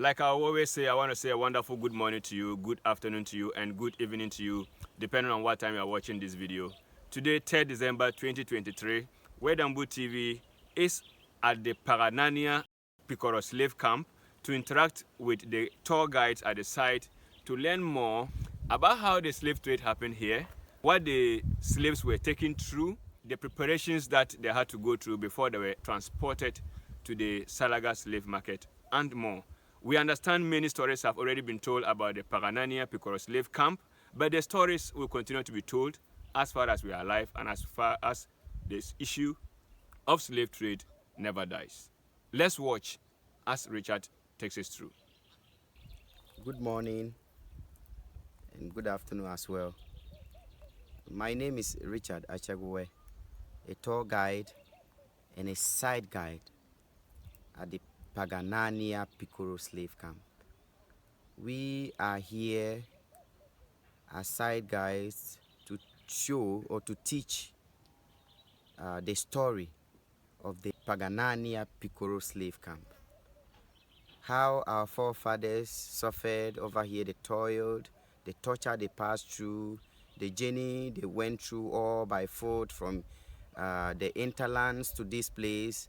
Like I always say, I want to say a wonderful good morning to you, good afternoon to you, and good evening to you, depending on what time you are watching this video. Today, 3rd December 2023, Wedambu TV is at the Paga-Nania Slave Camp to interact with the tour guides at the site to learn more about how the slave trade happened here, what the slaves were taken through, the preparations that they had to go through before they were transported to the Salaga slave market, and more. We understand many stories have already been told about the Paga-Nania Slave Camp, but the stories will continue to be told as far as we are alive and as far as this issue of slave trade never dies. Let's watch as Richard takes us through. Good morning and good afternoon as well. My name is Richard Achagwe, a tour guide and a side guide at the Paga-Nania Slave Camp. We are here as side guides to show or to teach the story of the Paga-Nania Slave Camp. How our forefathers suffered over here, they toiled, the torture they passed through, the journey they went through all by foot from the interlands to this place,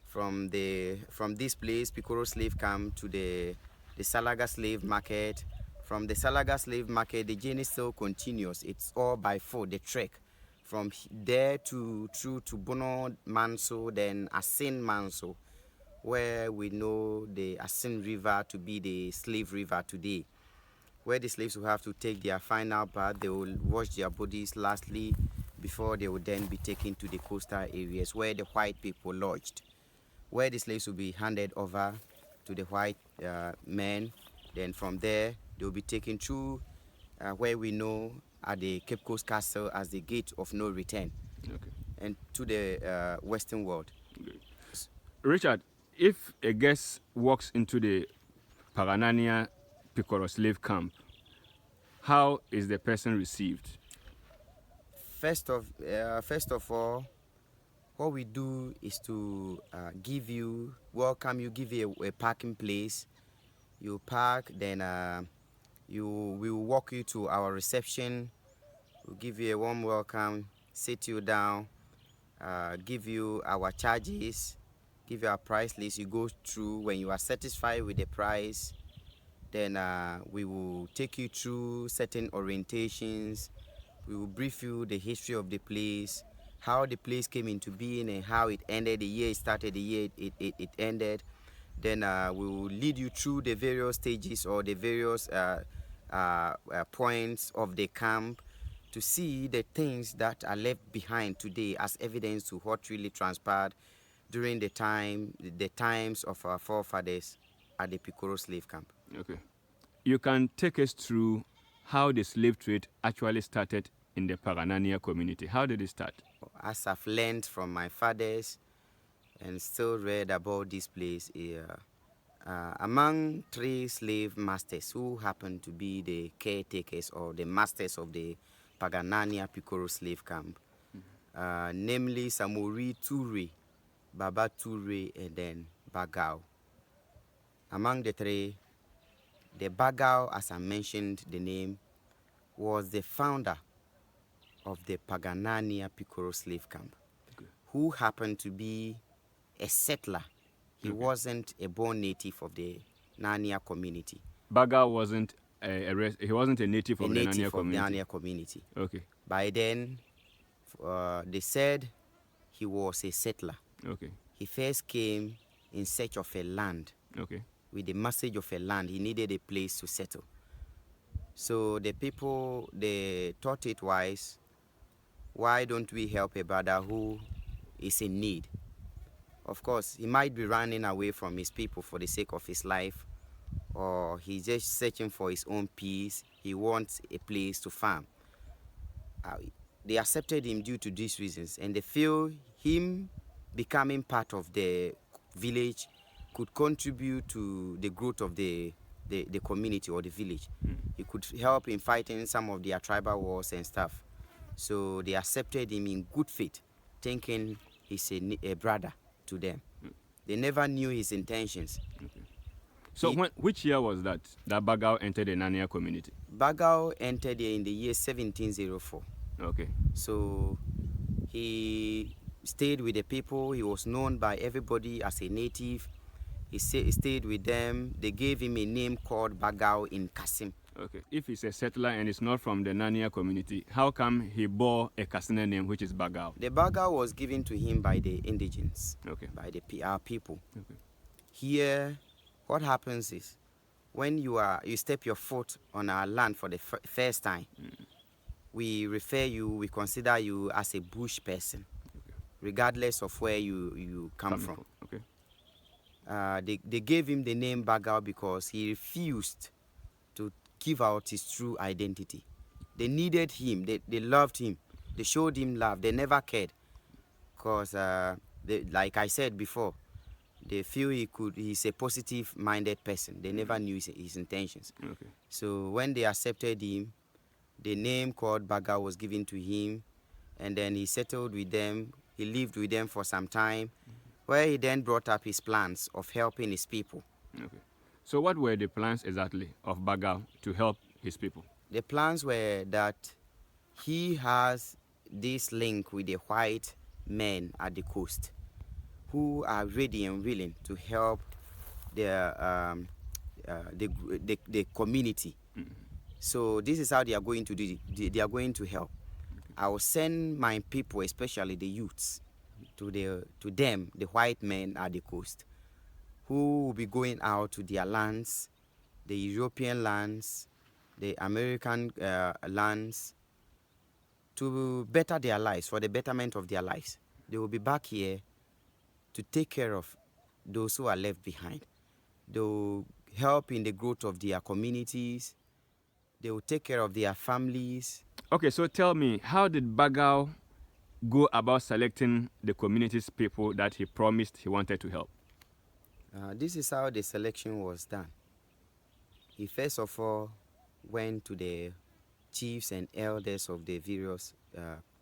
from this place, Pikoro Slave Camp, to the Salaga Slave Market. From the Salaga Slave Market, the journey still continues. It's all by foot, the trek. From there through to Bono Manso, then Asin Manso, where we know the Asin River to be the slave river today, where the slaves will have to take their final bath. They will wash their bodies lastly before they will then be taken to the coastal areas where the white people lodged, where the slaves will be handed over to the white men. Then from there, they will be taken through where we know at the Cape Coast Castle as the gate of no return, and to the Western world. Okay. Richard, if a guest walks into the Paga-Nania Slave Camp, how is the person received? First of all, what we do is to welcome you, give you a parking place. You park, then we will walk you to our reception. We'll give you a warm welcome, sit you down, give you our charges, give you our price list. You go through. When you are satisfied with the price, then we will take you through certain orientations. We will brief you the history of the place, how the place came into being and how it ended, the year it started, the year it ended. Then we will lead you through the various stages or the various points of the camp to see the things that are left behind today as evidence to what really transpired during the times of our forefathers at the Pikoro Slave Camp. Okay. You can take us through how the slave trade actually started in the Paga-Nania community. How did it start? As I've learned from my fathers and still read about this place, among 3 slave masters who happened to be the caretakers or the masters of the Paga-Nania Slave Camp, namely Samori Toure, Baba Toure, and then Bagao. Among the 3, the Bagao, as I mentioned the name, was the founder of the Paga-Nania Slave Camp, who happened to be a settler. He wasn't a born native of the Nania community. Bagao wasn't he wasn't a native of the Nania community. Okay. By then, they said he was a settler. Okay. He first came in search of a land. Okay. With the message of a land, he needed a place to settle. So the people, they thought it wise, why don't we help a brother who is in need? Of course, he might be running away from his people for the sake of his life, or he's just searching for his own peace. He wants a place to farm. They accepted him due to these reasons, and they feel him becoming part of the village could contribute to the growth of the community or the village. He could help in fighting some of their tribal wars and stuff. So they accepted him in good faith, thinking he's a brother to them. They never knew his intentions. So which year was that Bagao entered the Nania community? Bagao entered here in the year 1704. Okay. So he stayed with the people. He was known by everybody as a native. He stayed with them. They gave him a name called Bagao in Kassim. Okay. If he's a settler and it's not from the Nania community, how come he bore a Kassena name, which is Bagao? The Bagao was given to him by the indigens, okay, by our people. Okay. Here, what happens is, when you step your foot on our land for the first time, we consider you as a bush person, okay, regardless of where you come from. Okay. They gave him the name Bagao because he refused to give out his true identity. They needed him. They loved him. They showed him love. They never cared, because like I said before, they feel he's a positive-minded person. They never knew his intentions. Okay. So when they accepted him, the name called Baga was given to him, and then he settled with them. He lived with them for some time, where he then brought up his plans of helping his people. Okay. So what were the plans exactly of Baga to help his people? The plans were that he has this link with the white men at the coast who are ready and willing to help the community. Mm-hmm. So this is how they are going to do it. They are going to help. Okay. I will send my people, especially the youths, to them, the white men at the coast, who will be going out to their lands, the European lands, the American lands, to better their lives, for the betterment of their lives. They will be back here to take care of those who are left behind. They will help in the growth of their communities. They will take care of their families. Okay, so tell me, how did Bagao go about selecting the community's people that he promised he wanted to help? This is how the selection was done. He first of all went to the chiefs and elders of the various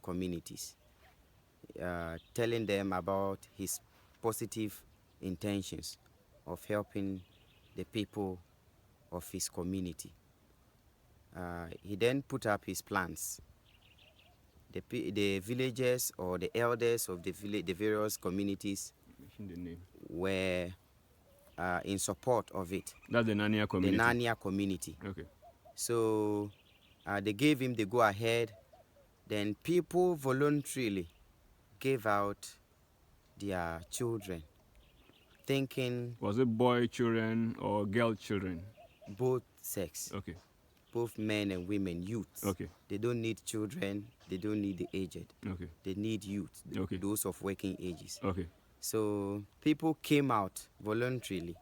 communities, telling them about his positive intentions of helping the people of his community. He then put up his plans. The villagers or the elders of the various communities were in support of it. That's the Nania community? The Nania community. Okay. So they gave him the go-ahead. Then people voluntarily gave out their children, thinking... Was it boy children or girl children? Both sex. Okay. Both men and women, youths. Okay. They don't need children. They don't need the aged. Okay. They need youth, okay, those of working ages. Okay. So people came out voluntarily.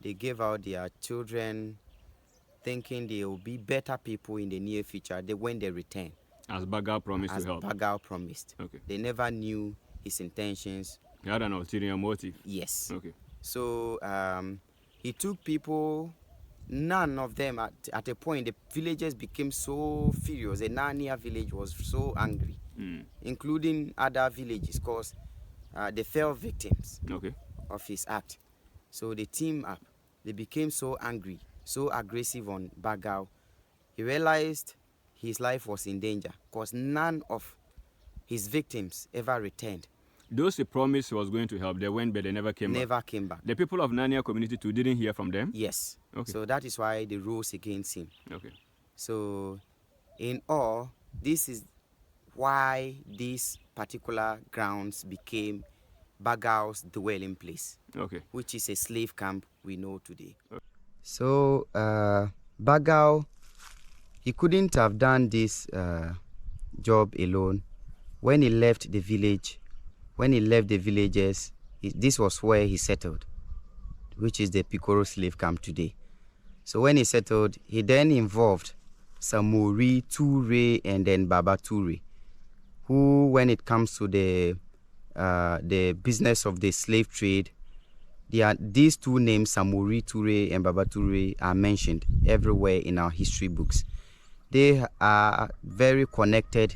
They gave out their children, thinking they will be better people in the near future when they return. As Bagao promised to help? As Bagao promised. Okay. They never knew his intentions. He had an ulterior motive? Yes. Okay. So he took people, none of them, at a point, the villagers became so furious. The Nania village was so angry, including other villages, because they fell victims of his act. So they teamed up. They became so angry, so aggressive on Bagao. He realized his life was in danger because none of his victims ever returned. Those he promised he was going to help, they went but they never came back? Never came back. The people of Nania community too didn't hear from them? Yes. Okay. So that is why they rose against him. Okay. So in all, this is why these particular grounds became Bagao's dwelling place, which is a slave camp we know today. Okay. So Bagao, he couldn't have done this job alone. When he left the village, when he left the villages, this was where he settled, which is the PIKWORO slave camp today. So when he settled, he then involved Samori, Ture, and then Baba Ture, who, when it comes to the business of the slave trade, these two names, Samori Ture and Baba Ture, are mentioned everywhere in our history books. They are very connected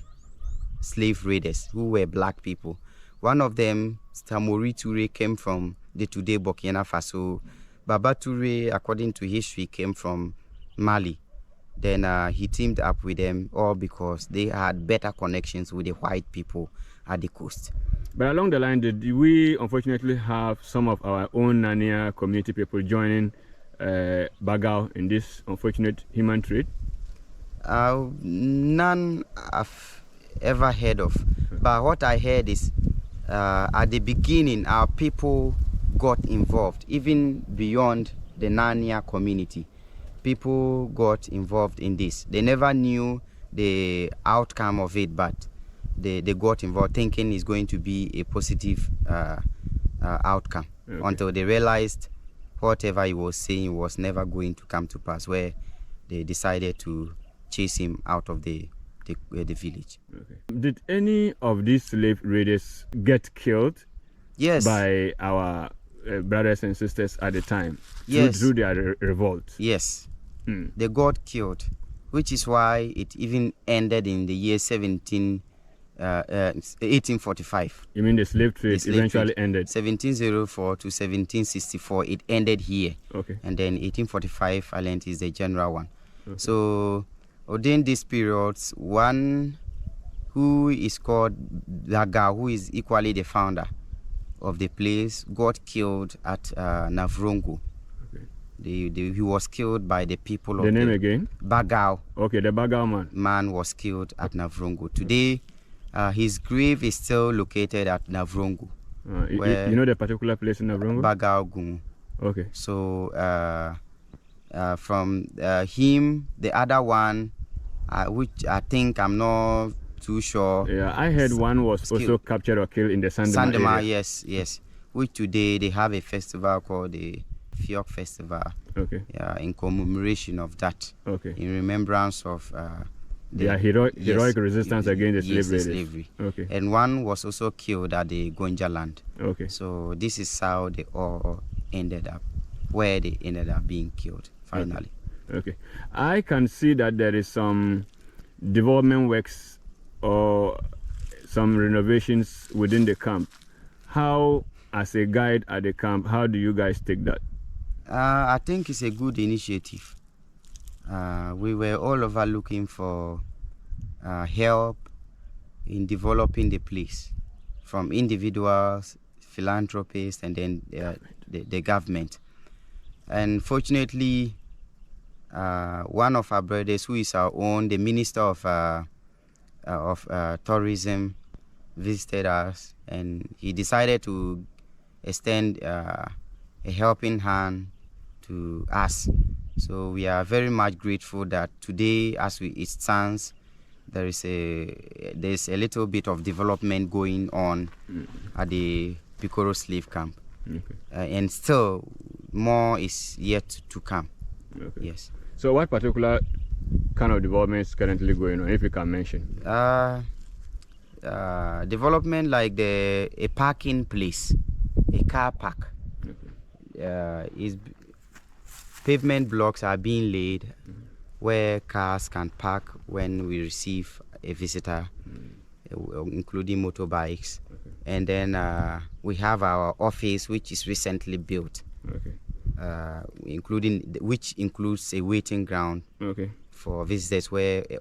slave raiders who were black people. One of them, Samori Ture, came from the today Burkina Faso. Baba Toure, according to history, came from Mali. Then he teamed up with them all because they had better connections with the white people at the coast. But along the line, did we unfortunately have some of our own Nania community people joining Bagao in this unfortunate human trade? None I've ever heard of. But what I heard is at the beginning, our people got involved, even beyond the Nania community. People got involved in this. They never knew the outcome of it, but they got involved thinking it's going to be a positive outcome, until they realized whatever he was saying was never going to come to pass, where they decided to chase him out of the village. Did any of these slave raiders get killed? Yes. By our brothers and sisters at the time? Yes. Through their revolt? Yes. They got killed, which is why it even ended in the year 1845. You mean the slave trade eventually ended? 1704 to 1764, it ended here. Okay. And then 1845, I learned, is the general one. Okay. So within these periods, one who is called Daga, who is equally the founder of the place, got killed at Navrongo. He was killed by the people of the name again? Bagao. Okay, the Bagao man. Man was killed at Navrongo. Today, his grave is still located at Navrongo. You know the particular place in Navrongo? Bagao Gungu. Okay. So from him, the other one, which I think I'm not too sure. Yeah, I heard one was also captured or killed in the Sandema area. Yes. Which today they have a festival called the Fiok Festival. Okay. Yeah, in commemoration of that. Okay. In remembrance of their heroic resistance against the slavery. Okay. And one was also killed at the Gonja land. Okay. So this is how they all ended up, where they ended up being killed finally. Okay. I can see that there is some development works or some renovations within the camp. How, as a guide at the camp, how do you guys take that? I think it's a good initiative. We were all over looking for help in developing the place, from individuals, philanthropists, and then the government. And fortunately, one of our brothers, who is our own, the Minister of Tourism, visited us, and he decided to extend a helping hand to us. So we are very much grateful that today, as it stands, there's a little bit of development going on at the PIKWORO slave camp. Okay. And still more is yet to come. Okay. Yes. So what particular kind of development is currently going on, if you can mention? Development like a parking place, a car park. Okay. Pavement blocks are being laid where cars can park when we receive a visitor, including motorbikes. Okay. And then we have our office, which is recently built. Okay. Which includes a waiting ground. Okay. For visitors,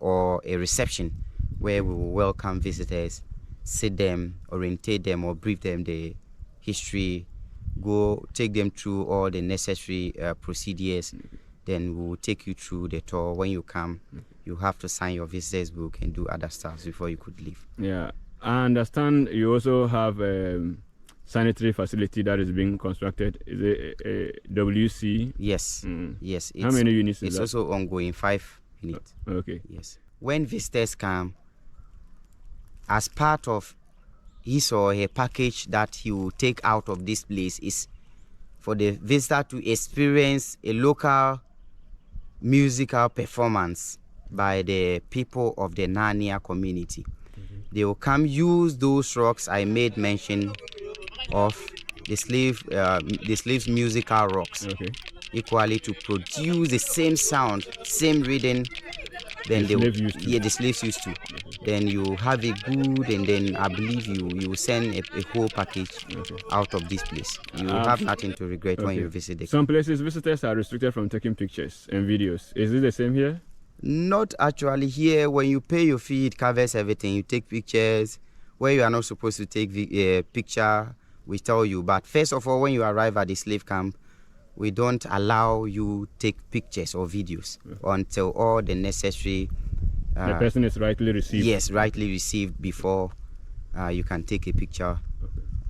or a reception where we will welcome visitors, sit them, orientate them, or brief them the history, take them through all the necessary procedures. Then we will take you through the tour. When you come, you have to sign your visitors book and do other stuff before you could leave. Yeah, I understand you also have a sanitary facility that is being constructed. Is it a WC? Yes. Yes. How many units is it's that? It's also ongoing, 5 units. Okay. Yes. When visitors come, as part of his or her package that he will take out of this place is for the visitor to experience a local musical performance by the people of the Nania community. They will come use those rocks I made mention of, the slaves' musical rocks, equally to produce the same sound, same rhythm than the slaves used to. then you have a good, and then I believe you will send a whole package out of this place. You have nothing to regret when you visit the Some places visitors are restricted from taking pictures and videos. Is it the same here? Not actually. Here, when you pay your fee, it covers everything. You take pictures where you are not supposed to take a picture, we tell you. But first of all, when you arrive at the slave camp, we don't allow you take pictures or videos until all the necessary the person is rightly received. Yes, rightly received before you can take a picture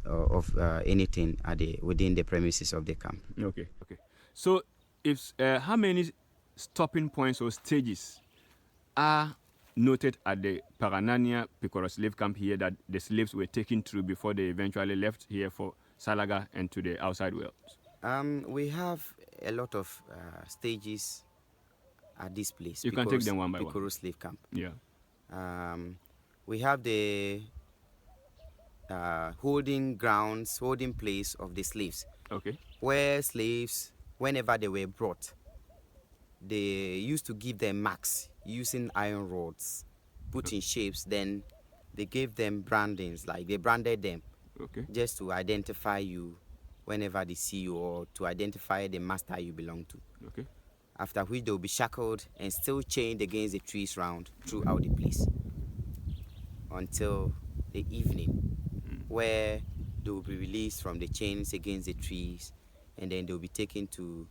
of anything within the premises of the camp. Okay. So, if how many stopping points or stages are noted at the Paga-Nania PIKWORO slave camp here that the slaves were taken through before they eventually left here for Salaga and to the outside world? We have a lot of stages at this place. You can take them one by PIKWORO one. slave camp. Yeah. We have the holding place of the slaves. Okay. Where slaves, whenever they were brought, they used to give them marks using iron rods, put in shapes. Then they gave them brandings, like they branded them, just to identify you whenever they see you, or to identify the master you belong to. Okay. After which they will be shackled and still chained against the trees round throughout the place until the evening, where they will be released from the chains against the trees, and then they will be taken to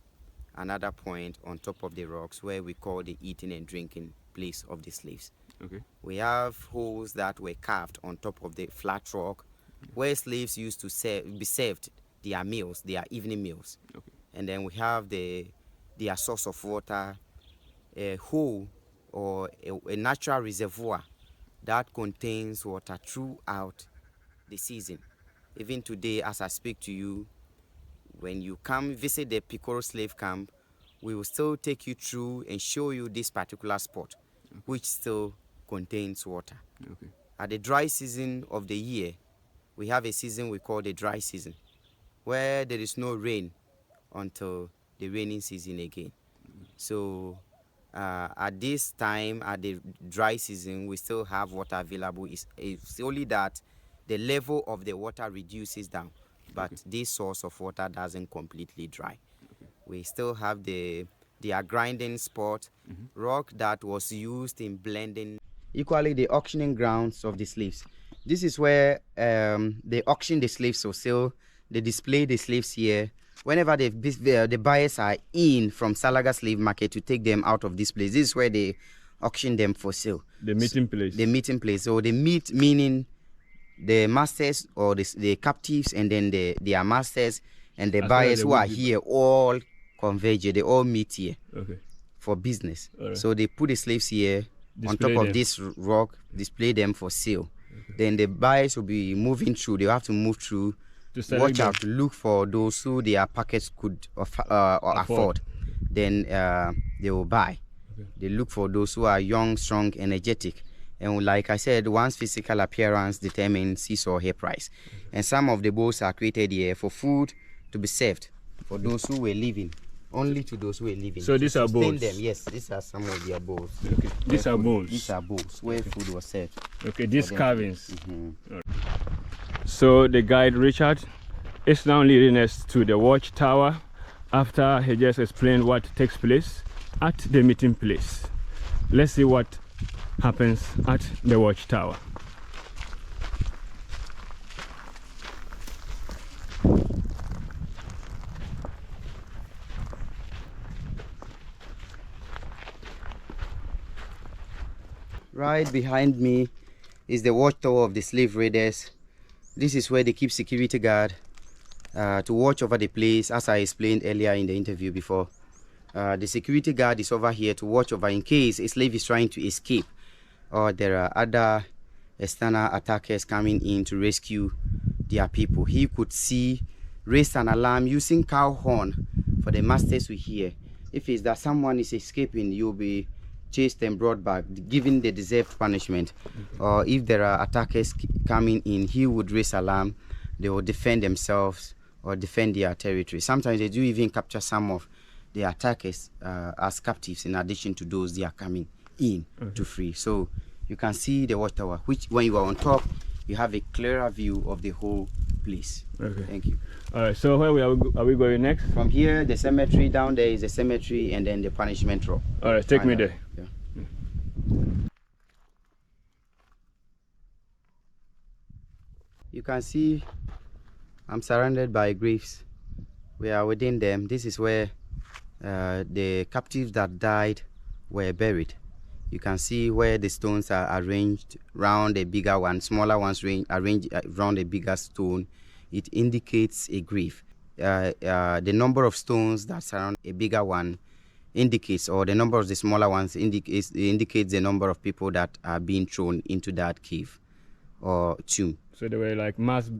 another point on top of the rocks where we call the eating and drinking place of the slaves. Okay. We have holes that were carved on top of the flat rock where slaves used to be served their meals, their evening meals. Okay. And then we have their source of water, a hole or a natural reservoir that contains water throughout the season. Even today, as I speak to you, when you come visit the PIKWORO slave camp, we will still take you through and show you this particular spot, which still contains water. Okay. At the dry season of the year, we have a season we call the dry season, where there is no rain until the raining season again. So at this time, at the dry season, we still have water available. It's only that the level of the water reduces down, but this source of water doesn't completely dry. We still have their grinding spot, rock that was used in blending. Equally, the auctioning grounds of the slaves. This is where they auction the slaves for sale. They display the slaves here. Whenever the buyers are in from Salaga slave market to take them out of this place, this is where they auction them for sale. The meeting place. The meeting place. So the meet meaning the masters or the captives, and then their masters and the buyers who are here all converge. They all meet here for business. So they put the slaves here on top of this rock, display them for sale. Then the buyers will be moving through. They have to move through. Watch out to look for those who their pockets could afford. Then they will buy. They look for those who are young, strong, energetic. And like I said, one's physical appearance determines his or her price. And some of the bowls are created here for food to be served for those who were living. Only to those who were living. So these are bowls? Them. Yes, these are some of their bowls. Okay. These are bowls? These are bowls where food was served. Okay, these carvings. So the guide Richard is now leading us to the Watchtower after he just explained what takes place at the meeting place. Let's see what happens at the Watchtower. Right behind me is the Watchtower of the slave raiders. This is where they keep security guard to watch over the place, as I explained earlier in the interview before. The security guard is over here to watch over in case a slave is trying to escape, or there are other external attackers coming in to rescue their people. He could raise an alarm using cow horn for the masters to hear. If it's that someone is escaping, you'll be chased and brought back, given the deserved punishment. Or if there are attackers coming in, he would raise alarm. They will defend themselves or defend their territory. Sometimes they do even capture some of the attackers as captives, in addition to those they are coming in to free. So you can see the Watchtower, which when you are on top, you have a clearer view of the whole place. Okay. Thank you. All right. So where are we going next? From here, the cemetery, down there is the cemetery, and then the punishment rock. All right. Take me there. Yeah. You can see I'm surrounded by graves. We are within them. This is where the captives that died were buried. You can see where the stones are arranged round a bigger one, smaller ones arranged around a bigger stone. It indicates a grave. The number of stones that surround a bigger one indicates, or the number of the smaller ones indicates the number of people that are being thrown into that cave or tomb. So they were like mass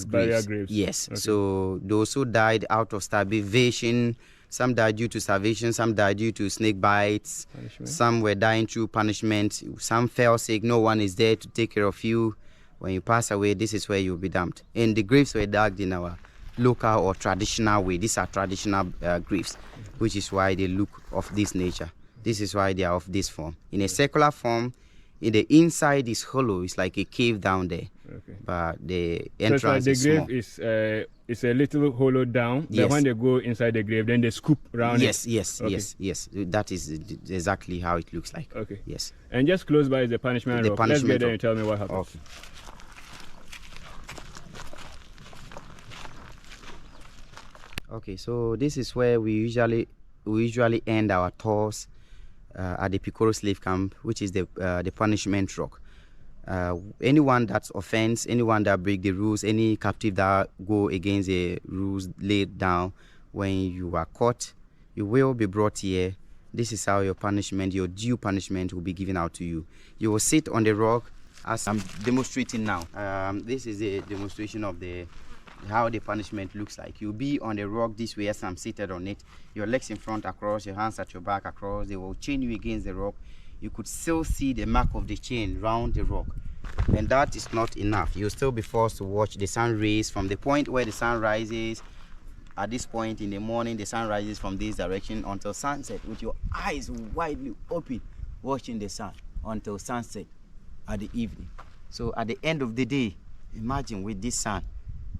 graves. graves. Yes. Okay. So those who died out of starvation, some died due to starvation, some died due to snake bites, some were dying through punishment, some fell sick, no one is there to take care of you. When you pass away, this is where you'll be dumped. And the graves were dug in our local or traditional way. These are traditional graves, which is why they look of this nature. This is why they are of this form. In a circular form, in the inside is hollow. It's like a cave down there. Okay. But the entrance so the is grave small. is a little hollow down. Yes. But when they go inside the grave, then they scoop around yes, it. Yes, okay. yes. That is exactly how it looks like. Okay. Yes. And just close by is the punishment rock. Let's get there and tell me what happened. Okay. Okay, so this is where we usually end our tours at the PIKWORO slave camp, which is the punishment rock. Anyone that offends, anyone that break the rules, any captive that go against the rules laid down, when you are caught, you will be brought here. This is how your punishment, your due punishment, will be given out to you. You will sit on the rock as I'm demonstrating now. This is a demonstration of how the punishment looks like. You'll be on the rock this way as I'm seated on it. Your legs in front across, your hands at your back across. They will chain you against the rock. You could still see the mark of the chain round the rock. And that is not enough. You'll still be forced to watch the sun rays from the point where the sun rises. At this point in the morning, the sun rises from this direction until sunset, with your eyes widely open, watching the sun until sunset at the evening. So at the end of the day, imagine with this sun,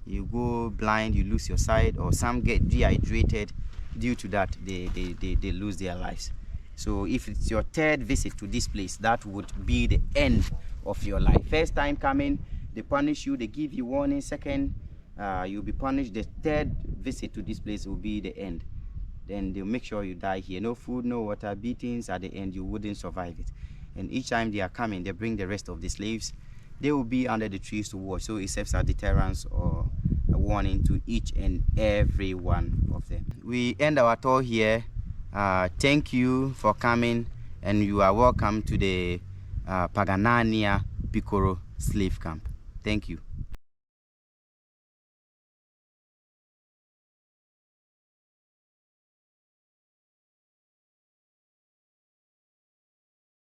you go blind, you lose your sight, or some get dehydrated. Due to that, they lose their lives. So if it's your third visit to this place, that would be the end of your life. First time coming, they punish you, they give you warning. Second, you'll be punished. The third visit to this place will be the end. Then they'll make sure you die here. No food, no water, beatings. At the end, you wouldn't survive it. And each time they are coming, they bring the rest of the slaves. They will be under the trees to watch. So it serves as deterrence or a warning to each and every one of them. We end our tour here. Thank you for coming, and you are welcome to the Paga-Nania PIKWORO slave camp. Thank you.